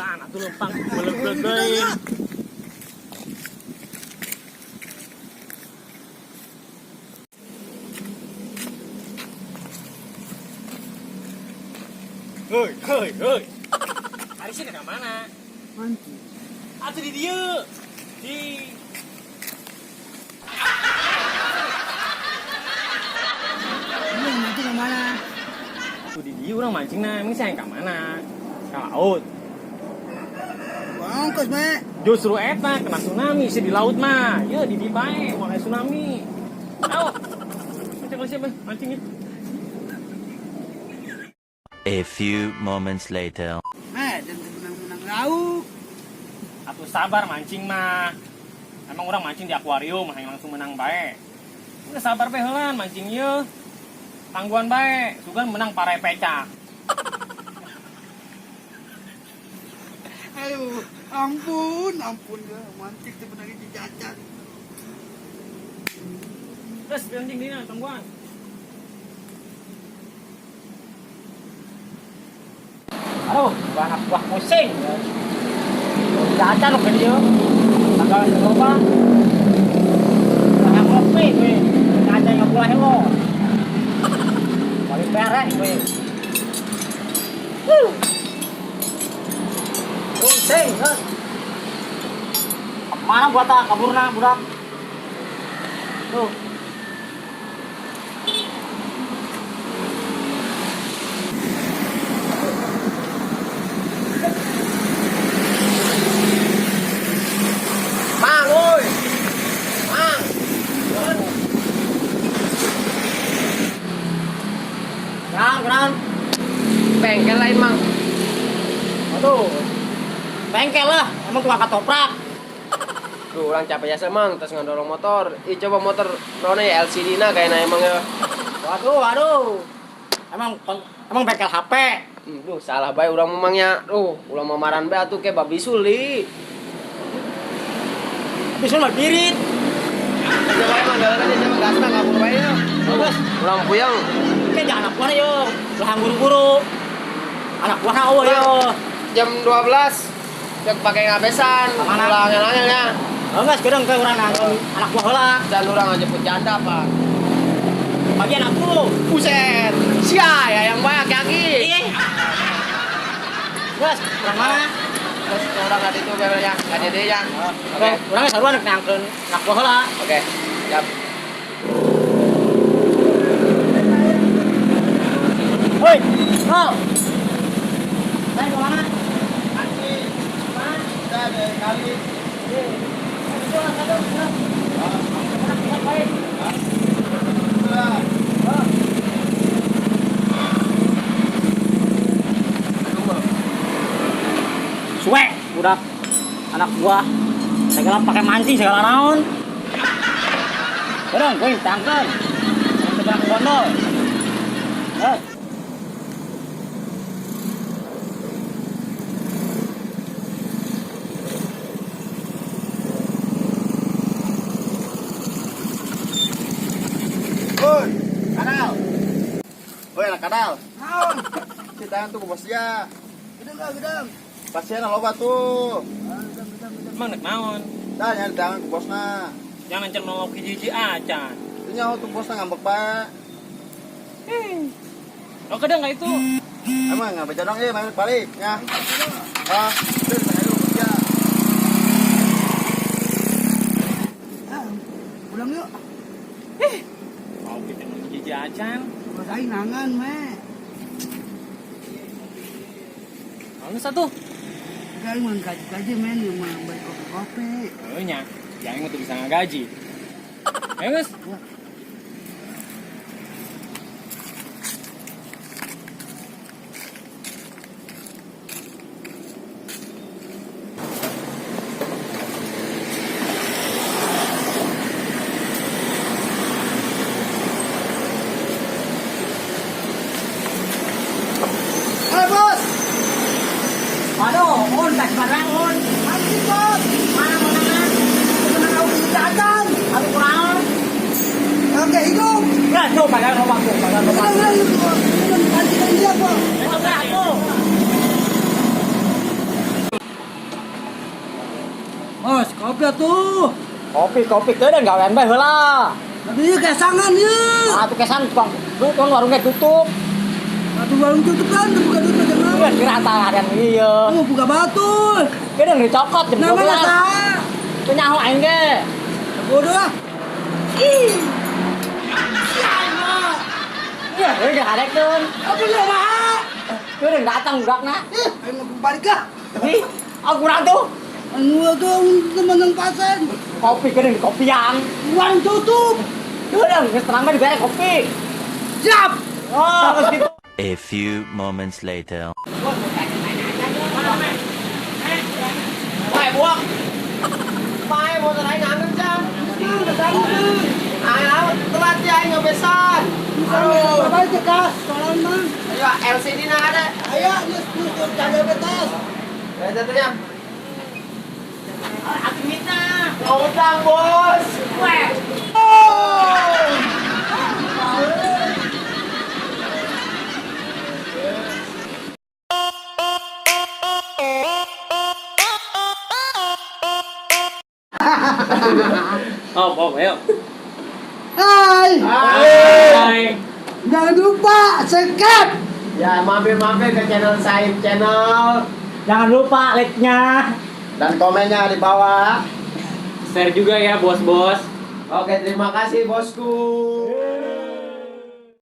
Anak tuh lempang belum. Hei. Hari sini ke mana? Mancing. Atuh di dia. Di Ini mancing ke mana? Atuh di dia orang mancing nah. Emang saya ke mana? Ke laut. Ongkos, Mek. Justru eta kena tsunami sih di laut mah. Ya di bae mulai tsunami. Ayo. Mancing siapa? Mancing ya. A few moments later. Mek, dan menang-menang lauk. Atuh sabar mancing mah. Emang orang mancing di akuarium yang langsung menang bae. Udah sabar bae heulan mancing ieu. Tangguhan bae, sugan menang parai pecak. Aduh, ampun ya. Mancing tuh benar dijajan. Terus mancing dina tangguhan. Aduh, anak buah pusing. Jajan lo dia. Tanggal coba. Banyak kopi gue. Jajan yang buah lo. Balik perek gue. Pusing kan. Mana buat kaburna budak. Tuh. Kenalan. Bengkel lain mang. Aduh. Bengkel lah, emang tukang ketoprak. Duh, orang capek ya mang, terus ngedorong motor. Ih coba motor Rone LCD na kayak na emang ya. Waduh. Emang bengkel HP. Duh, salah bae urang memangnya. Duh, ulah mamaran bae atuh ke babi suli. Bisa mah pirit. Coba emang dalan aja sama gasna kabur bae ya. Bagus. Urang puyeng. Kayak jangan anak buah yo. Lah guru-guru. Anak buah eueuh yo. Jam 12 cek pakai ngabesan. Mana? Ulah angel-angelnya. Enggak sekarang ke urang anak buah heula. Dan urang ngajemput janda apa? Bagian aku. Buset. Sia ya yang banyak aki. Bos, urang mana? Terus orang tadi itu bebelnya, enggak jadi ya. Oke. Urang sarua anak nangkeun anak buah heula. Oke. Siap. Woi, oh. Saya ke mana? Mancing. Udah ada kali. Suek, budak anak buah segala pakai mancing segala naon. Bareng, gue tangkeun. Tegang bondol. Woi, kanal. Woi, anak kanal. Naon? Kita tuh ke bosnya. Gedang. Pasien loba tuh. Emang nek naon? Dah nyari tangan ke bosna. Jangan nolok hiji-hiji acan. Itu nyaho tuh bosna ngambek pak. Oh kadang nggak itu. Emang nggak baca dong main balik ya. Ah, terus saya dulu kerja. Pulang yuk. Mau kita hiji-hiji acan. Rasain nangan, Mek. Mau satu. Kali mau gaji men yang mau beli kopi. Oh nya, jangan tuh bisa ngagaji. Ayo guys. Aduh, tak barang on. Mancing bos. Mana menangan? Menang aku jajan. Aku kurang. Oke, hidup. Ya, coba pakai robak tuh, pakai robak. Mancing dia bos. Itu aku. kopi tuh. Kopi teh gawean bae heula. Tapi ieu kesangan ieu. Atuh kesan tukang warungnya tutup. Atuh warung tutup kan, buka tutup jangan. Iya kira harian ieu. Oh, buka batul. Kedeung dicokot jam Nama 12. saha? Teu nyaho aing ge. Bodoh ah. Ih. Iya, ge harekeun. Apa lu mah? Kedeung datang budakna. Ayo balik ah. Ih, kurang tuh. Anu tuh teman pasien. Kopi kedeung di kopian. Warung tutup. Kedeung geus terang mah dibere kopi. Siap. Oh, geus gitu. A few moments later. Bae buang. Bae motor aing nganggur jam. Ayo telat ya aing ngebesan. Aduh. Apa cekas? Tolong mang. Ayo LCD na ada. Ayo, geus tutup jaga betas. Ya jatuhnya. Utang bos. Oh, ayo. Hai. Hai. Jangan lupa subscribe. Ya mampir-mampir ke channel Saib Channel. Jangan lupa like-nya. Dan komennya di bawah. Share juga ya, bos-bos. Oke, terima kasih bosku.